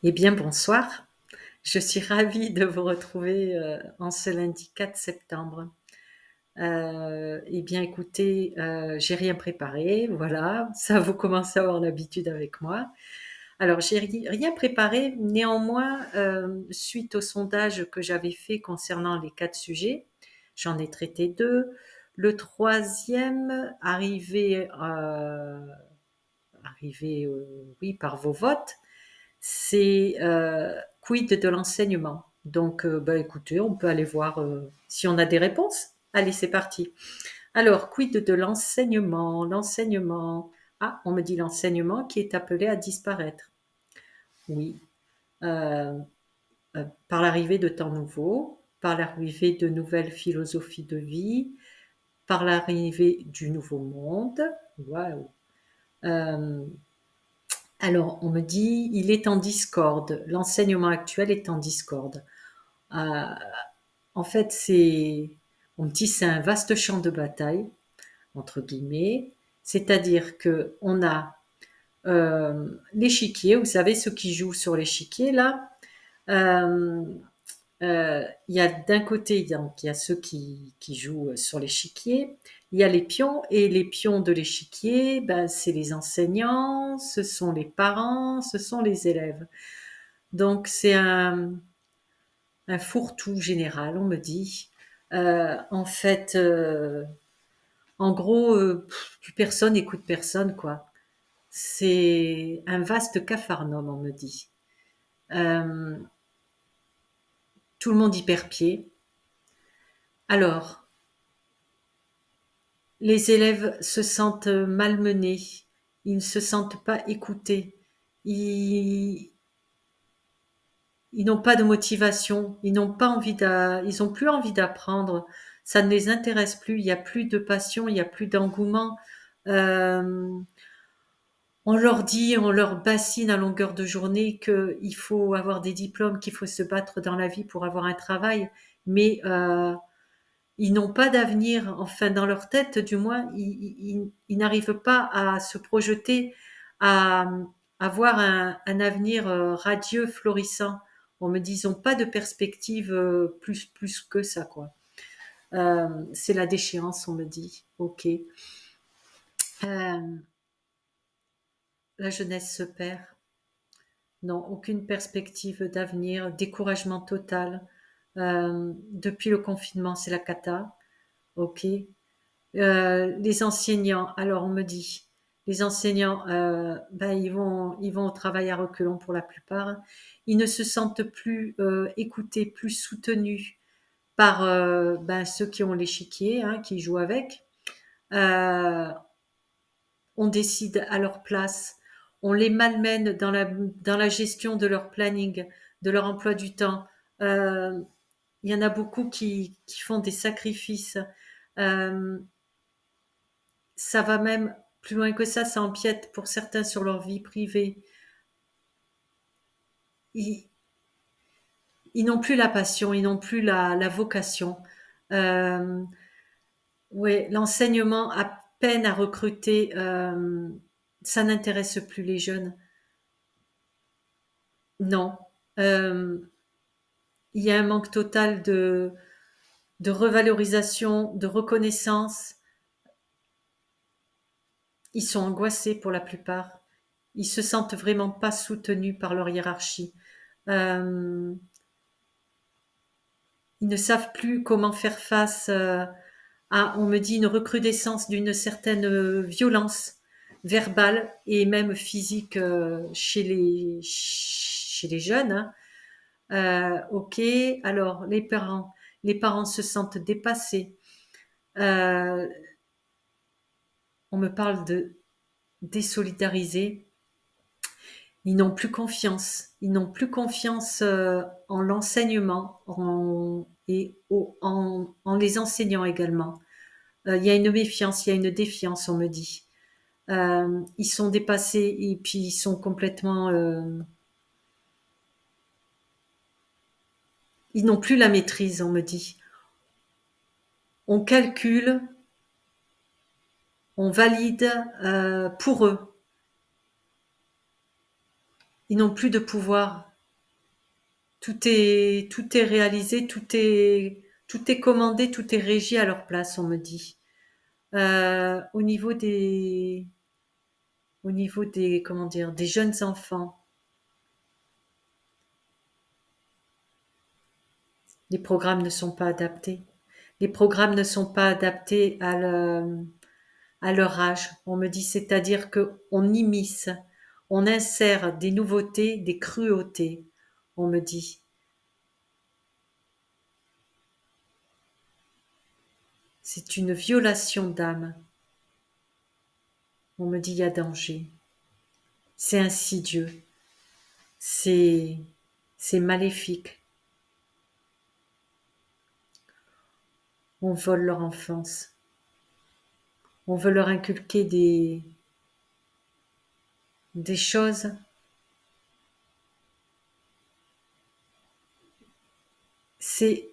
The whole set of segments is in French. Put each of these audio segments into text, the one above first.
Eh bien, bonsoir. Je suis ravie de vous retrouver en ce lundi 4 septembre. Eh bien, écoutez, j'ai rien préparé, voilà, ça vous commencez à avoir l'habitude avec moi. Alors, j'ai rien préparé, néanmoins, suite au sondage que j'avais fait concernant les 4 sujets, j'en ai traité 2. Le troisième, oui, par vos votes, c'est quid de l'enseignement. Donc, bah, écoutez, on peut aller voir si on a des réponses. Allez, c'est parti. Alors, quid de l'enseignement? L'enseignement. Ah, on me dit l'enseignement qui est appelé à disparaître. Oui. Euh, par l'arrivée de temps nouveaux, par l'arrivée de nouvelles philosophies de vie, par l'arrivée du nouveau monde. Waouh. Euh, alors, on me dit, il est en discorde. L'enseignement actuel est en discorde. Euh, En fait, on me dit, c'est un vaste champ de bataille, entre guillemets. C'est-à-dire que on a l'échiquier, vous savez, ceux qui jouent sur l'échiquier, là. Euh, il y a d'un côté, donc, il y a ceux qui jouent sur l'échiquier. Il y a les pions, et les pions de l'échiquier, ben, c'est les enseignants, ce sont les parents, ce sont les élèves. Donc, c'est un fourre-tout général, on me dit. En fait, en gros, plus personne écoute personne, quoi. C'est un vaste capharnaüm, on me dit. Euh, Tout le monde y perd pied. Alors, les élèves se sentent malmenés, ils ne se sentent pas écoutés, ils, ils n'ont pas de motivation, ils n'ont pas envie ils ont plus envie d'apprendre, ça ne les intéresse plus, il y a plus de passion, il y a plus d'engouement. Euh, on leur dit, on leur bassine à longueur de journée qu'il faut avoir des diplômes, qu'il faut se battre dans la vie pour avoir un travail, mais ils n'ont pas d'avenir, enfin dans leur tête du moins, ils n'arrivent pas à se projeter, à avoir un avenir radieux, florissant. On me dit, ils n'ont pas de perspective plus que ça, quoi. C'est la déchéance, on me dit. Ok. Euh, la jeunesse se perd. Non, aucune perspective d'avenir, découragement total. Depuis le confinement, c'est la cata. Ok. Les enseignants, alors on me dit, les enseignants, ben, ils vont au travail à reculons pour la plupart. Ils ne se sentent plus écoutés, plus soutenus par ben, ceux qui ont l'échiquier, hein, qui jouent avec. Euh, on décide à leur place. On les malmène dans la gestion de leur planning, de leur emploi du temps. Euh, il y en a beaucoup qui font des sacrifices. Euh, Ça va même plus loin que ça empiète pour certains sur leur vie privée. Ils, ils n'ont plus la passion, ils n'ont plus la vocation. Euh, ouais, l'enseignement a peine à recruter, ça n'intéresse plus les jeunes. Non. Euh, il y a un manque total de revalorisation, de reconnaissance. Ils sont angoissés pour la plupart. Ils se sentent vraiment pas soutenus par leur hiérarchie. Euh, Ils ne savent plus comment faire face à, on me dit, une recrudescence d'une certaine violence verbale et même physique chez les jeunes, hein. Ok, alors les parents se sentent dépassés. Euh, on me parle de désolidariser. Ils n'ont plus confiance. Ils n'ont plus confiance en l'enseignement et en les enseignants également. Il y a une méfiance, il y a une défiance, on me dit. Ils sont dépassés et puis ils sont complètement. Ils n'ont plus la maîtrise, on me dit. On calcule, on valide pour eux. Ils n'ont plus de pouvoir. tout est réalisé, tout est commandé, tout est régi à leur place, on me dit. Au niveau des, comment dire, des jeunes enfants, les programmes ne sont pas adaptés. Les programmes ne sont pas adaptés à leur âge. On me dit, c'est-à-dire que on immisce, on insère des nouveautés, des cruautés. On me dit, c'est une violation d'âme. On me dit, il y a danger. C'est insidieux. C'est, c'est maléfique. On vole leur enfance. On veut leur inculquer des choses. C'est,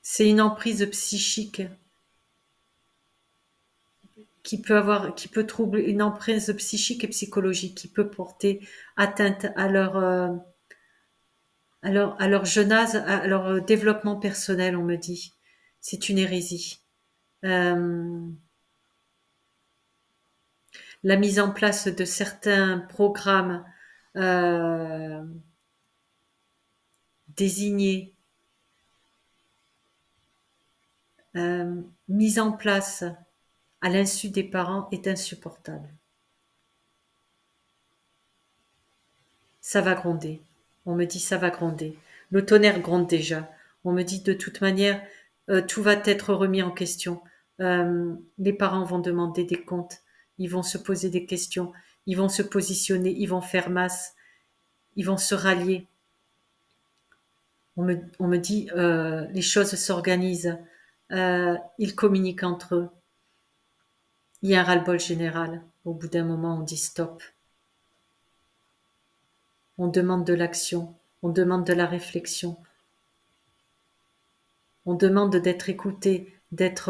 c'est une emprise psychique qui peut troubler, une emprise psychique et psychologique qui peut porter atteinte à leur jeune âge, à leur développement personnel, on me dit. C'est une hérésie. Euh, la mise en place de certains programmes euh, désignés, mis en place à l'insu des parents est insupportable. Ça va gronder. On me dit ça va gronder. Le tonnerre gronde déjà. On me dit de toute manière, tout va être remis en question. Les parents vont demander des comptes. Ils vont se poser des questions. Ils vont se positionner. Ils vont faire masse. Ils vont se rallier. On me dit, les choses s'organisent. Ils communiquent entre eux. Il y a un ras-le-bol général. Au bout d'un moment, on dit stop. On demande de l'action. On demande de la réflexion. On demande d'être écouté, d'être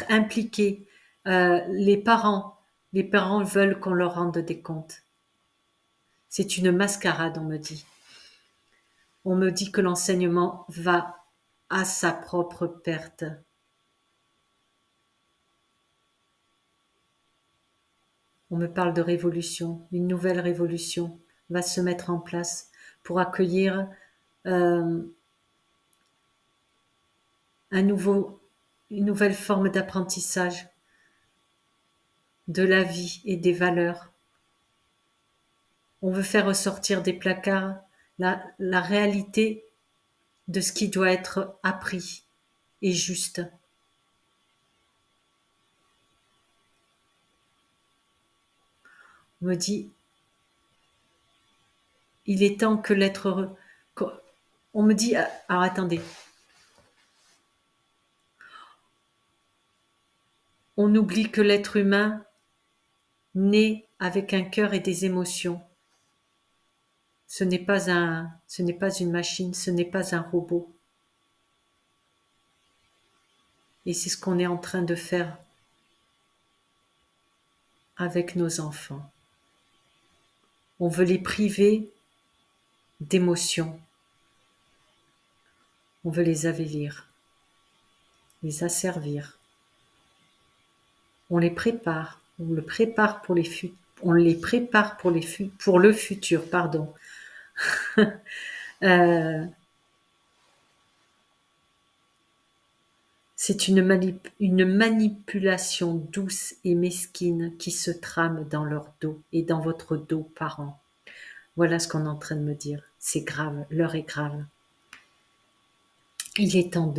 impliqué. Les parents veulent qu'on leur rende des comptes. C'est une mascarade, on me dit. On me dit que l'enseignement va à sa propre perte. On me parle de révolution. Une nouvelle révolution va se mettre en place pour accueillir euh, une nouvelle forme d'apprentissage de la vie et des valeurs. On veut faire ressortir des placards la réalité de ce qui doit être appris et juste. On me dit, il est temps que l'être heureux. On me dit, alors attendez, on oublie que l'être humain naît avec un cœur et des émotions. Ce n'est pas une machine, ce n'est pas un robot. Et c'est ce qu'on est en train de faire avec nos enfants. On veut les priver d'émotions. On veut les avilir, les asservir. On les prépare, on le prépare pour on les prépare pour le futur, pardon. C'est une manipulation douce et mesquine qui se trame dans leur dos et dans votre dos, parents. Voilà ce qu'on est en train de me dire. C'est grave, l'heure est grave. Il est temps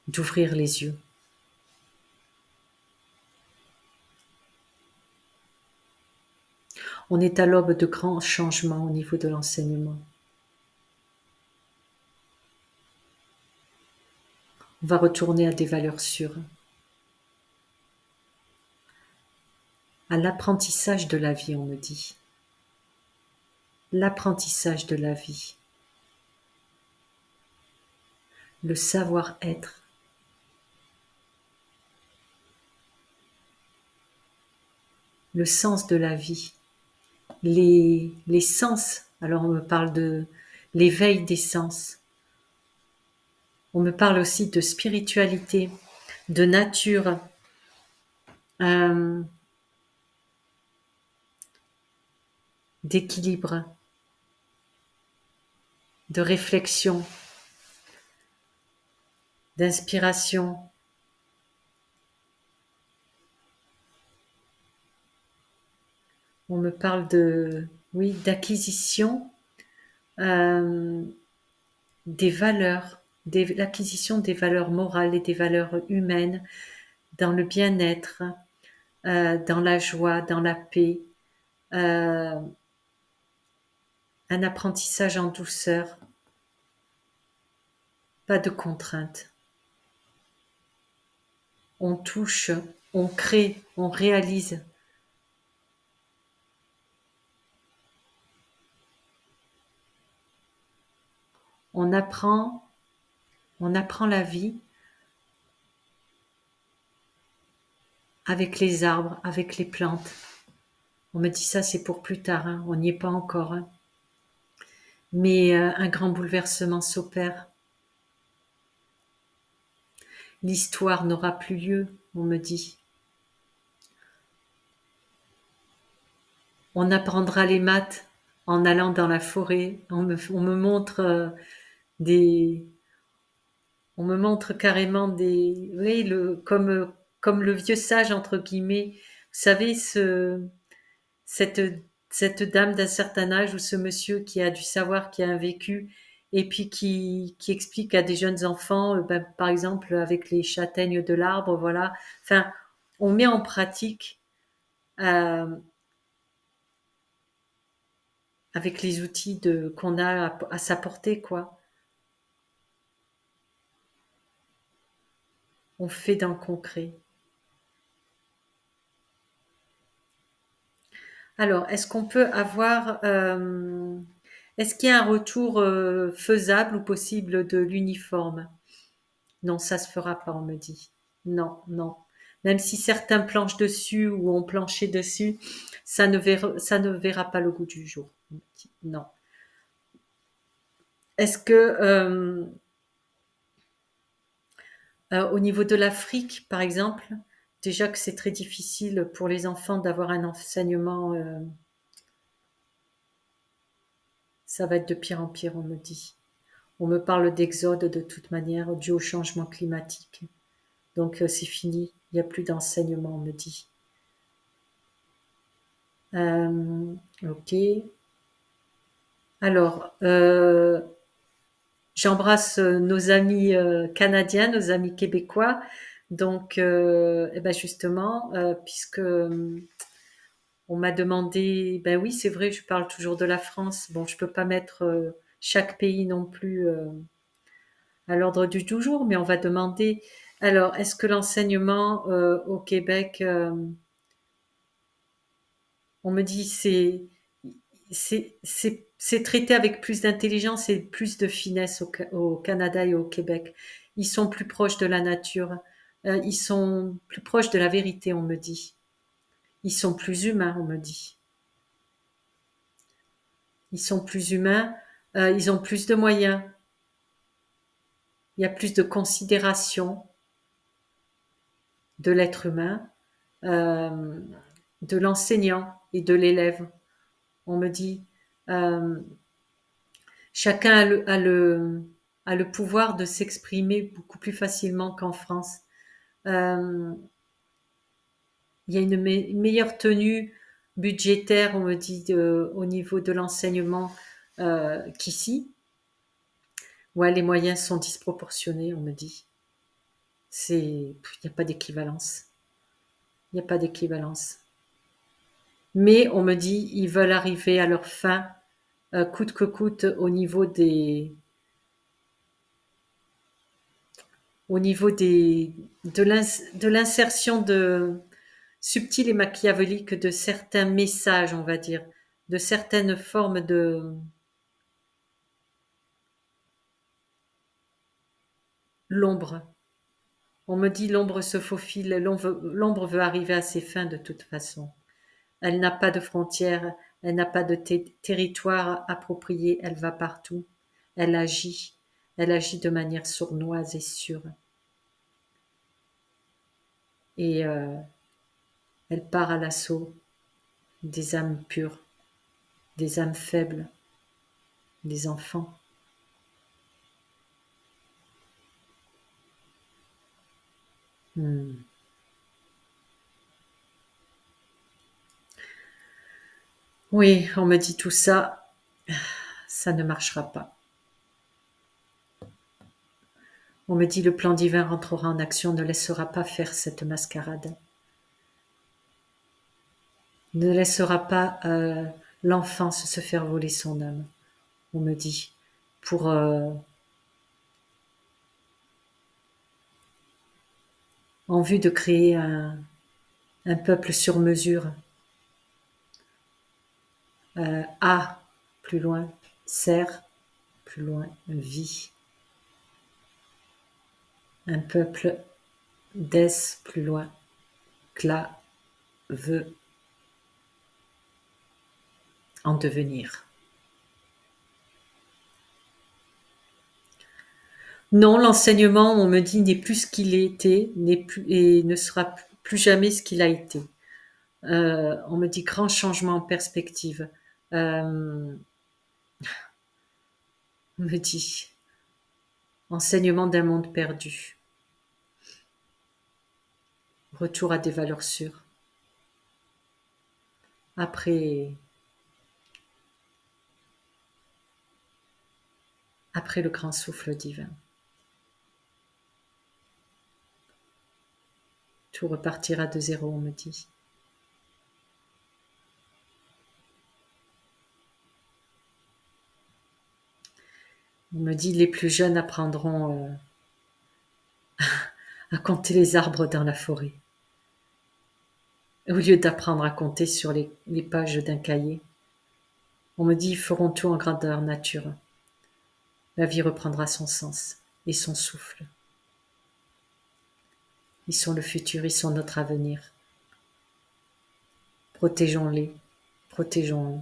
d'ouvrir les yeux. On est à l'aube de grands changements au niveau de l'enseignement. On va retourner à des valeurs sûres, à l'apprentissage de la vie, on me dit. L'apprentissage de la vie, le savoir-être, le sens de la vie, les sens. Alors on me parle de l'éveil des sens. On me parle aussi de spiritualité, de nature, euh, d'équilibre, de réflexion, d'inspiration. On me parle de, oui, d'acquisition euh, des valeurs, l'acquisition des valeurs morales et des valeurs humaines dans le bien-être, dans la joie, dans la paix, euh, un apprentissage en douceur, pas de contraintes. On touche, on crée, on réalise. On apprend, on apprend la vie avec les arbres, avec les plantes. On me dit ça, c'est pour plus tard, hein. On n'y est pas encore, hein. Mais un grand bouleversement s'opère. L'histoire n'aura plus lieu, on me dit. On apprendra les maths en allant dans la forêt. On me montre des, on me montre carrément des, oui, comme le vieux sage entre guillemets. Vous savez cette, cette dame d'un certain âge ou ce monsieur qui a du savoir, qui a un vécu, et puis qui explique à des jeunes enfants, ben, par exemple avec les châtaignes de l'arbre, voilà. Enfin, on met en pratique euh, avec les outils qu'on a à sa portée, quoi. On fait dans le concret. Alors, est-ce qu'on peut avoir, est-ce qu'il y a un retour faisable ou possible de l'uniforme? Non, ça se fera pas, on me dit. Non, non. Même si certains planchent dessus ou ont planché dessus, ça ne verra pas le goût du jour. On me dit. Non. Est-ce que au niveau de l'Afrique, par exemple, déjà que c'est très difficile pour les enfants d'avoir un enseignement, ça va être de pire en pire, on me dit. On me parle d'exode de toute manière dû au changement climatique. Donc c'est fini, il n'y a plus d'enseignement, on me dit. Ok. Alors, j'embrasse nos amis canadiens, nos amis québécois. Donc, eh ben justement, puisque on m'a demandé, ben oui, c'est vrai, je parle toujours de la France. Bon, je peux pas mettre chaque pays non plus à l'ordre du jour, mais on va demander. Alors, est-ce que l'enseignement au Québec, on me dit c'est traité avec plus d'intelligence et plus de finesse au Canada et au Québec. Ils sont plus proches de la nature. Ils sont plus proches de la vérité, on me dit. Ils sont plus humains, on me dit. Ils sont plus humains. Ils ont plus de moyens. Il y a plus de considération de l'être humain, euh, de l'enseignant et de l'élève. On me dit, euh, chacun a le pouvoir de s'exprimer beaucoup plus facilement qu'en France. Euh, il y a une meilleure tenue budgétaire, on me dit, au niveau de l'enseignement qu'ici. Ouais, les moyens sont disproportionnés, on me dit. Il n'y a pas d'équivalence. Il n'y a pas d'équivalence. Mais on me dit, ils veulent arriver à leur fin, coûte que coûte, au niveau de l'insertion subtile et machiavélique de certains messages, on va dire, de certaines formes de l'ombre. On me dit l'ombre se faufile, l'ombre veut arriver à ses fins de toute façon. Elle n'a pas de frontières, Elle n'a pas de territoire approprié, elle va partout. Elle agit. Elle agit de manière sournoise et sûre. Et elle part à l'assaut des âmes pures, des âmes faibles, des enfants. Hmm. Oui, on me dit tout ça, ça ne marchera pas. On me dit le plan divin rentrera en action, ne laissera pas faire cette mascarade. Ne laissera pas l'enfance se faire voler son âme. On me dit, pour en vue de créer un peuple sur mesure. A, plus loin, serre, plus loin, vie. Un peuple des, plus loin, cla, veut en devenir. Non, l'enseignement, on me dit, n'est plus ce qu'il était, n'est plus et ne sera plus jamais ce qu'il a été. On me dit grand changement en perspective. On me dit enseignement d'un monde perdu. Retour à des valeurs sûres. Après le grand souffle divin. Tout repartira de zéro, on me dit. On me dit les plus jeunes apprendront à compter les arbres dans la forêt. Au lieu d'apprendre à compter sur les pages d'un cahier. On me dit ils feront tout en grandeur nature. La vie reprendra son sens et son souffle. Ils sont le futur, ils sont notre avenir. Protégeons-les, protégeons-les,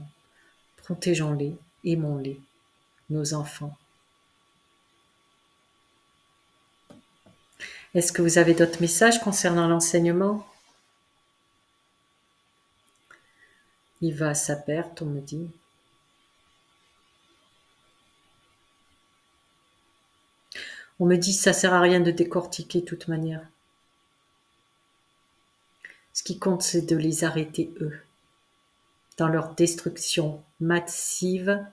protégeons-les, aimons-les, nos enfants. Est-ce que vous avez d'autres messages concernant l'enseignement? Il va à sa perte, on me dit. On me dit ça sert à rien de décortiquer de toute manière. Ce qui compte, c'est de les arrêter eux, dans leur destruction massive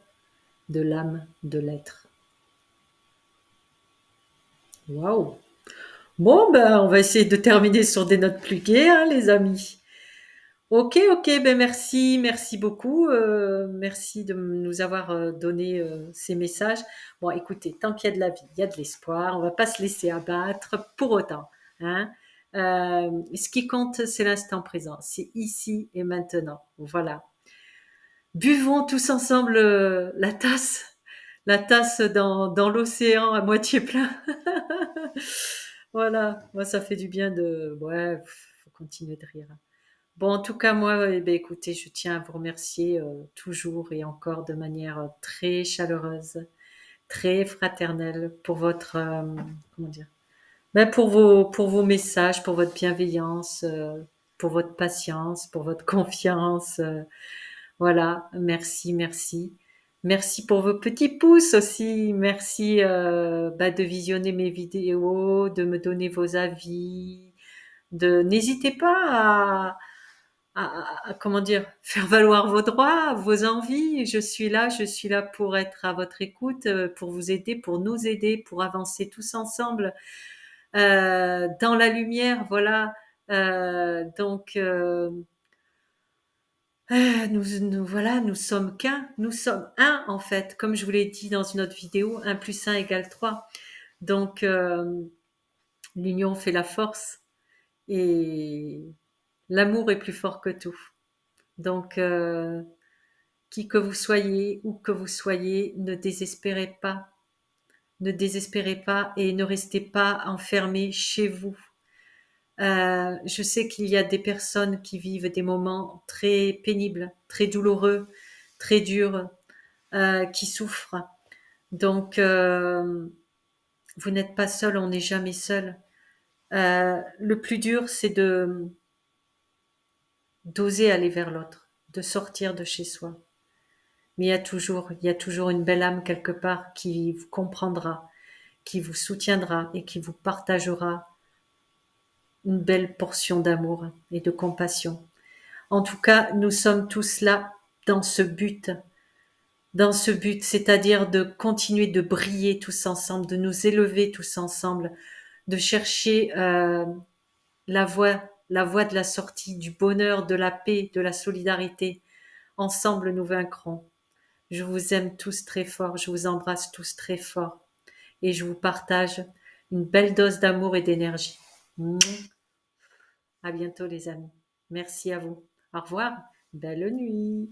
de l'âme, de l'être. Waouh! Bon, ben, on va essayer de terminer sur des notes plus gaies, hein, les amis. Ok, ben merci beaucoup, merci de nous avoir donné ces messages. Bon, écoutez, tant qu'il y a de la vie, il y a de l'espoir, on va pas se laisser abattre pour autant, hein. Ce qui compte, c'est l'instant présent, c'est ici et maintenant. Voilà. Buvons tous ensemble la tasse dans l'océan à moitié plein. Voilà, moi ça fait du bien de, ouais, faut continuer de rire. Bon, en tout cas, moi, eh ben, écoutez, je tiens à vous remercier toujours et encore de manière très chaleureuse, très fraternelle pour votre, comment dire, ben, pour vos messages, pour votre bienveillance, pour votre patience, pour votre confiance. Voilà, merci. Merci pour vos petits pouces aussi. Merci bah, de visionner mes vidéos, de me donner vos avis. N'hésitez pas comment dire, faire valoir vos droits, vos envies. Je suis là pour être à votre écoute, pour vous aider, pour nous aider, pour avancer tous ensemble dans la lumière. Voilà. Donc, voilà, nous sommes qu'un, nous sommes un en fait. Comme je vous l'ai dit dans une autre vidéo, 1 plus 1 égale 3. Donc, l'union fait la force et l'amour est plus fort que tout. Donc, qui que vous soyez, où que vous soyez, ne désespérez pas. Ne désespérez pas et ne restez pas enfermés chez vous. Je sais qu'il y a des personnes qui vivent des moments très pénibles, très douloureux, très durs, qui souffrent. Donc, vous n'êtes pas seul, on n'est jamais seul. Le plus dur, c'est de d'oser aller vers l'autre, de sortir de chez soi. Mais il y a toujours une belle âme quelque part qui vous comprendra, qui vous soutiendra et qui vous partagera une belle portion d'amour et de compassion. En tout cas, nous sommes tous là dans ce but, c'est-à-dire de continuer de briller tous ensemble, de nous élever tous ensemble, de chercher la voie de la sortie, du bonheur, de la paix, de la solidarité. Ensemble, nous vaincrons. Je vous aime tous très fort, je vous embrasse tous très fort et je vous partage une belle dose d'amour et d'énergie. À bientôt les amis. Merci à vous. Au revoir. Belle nuit.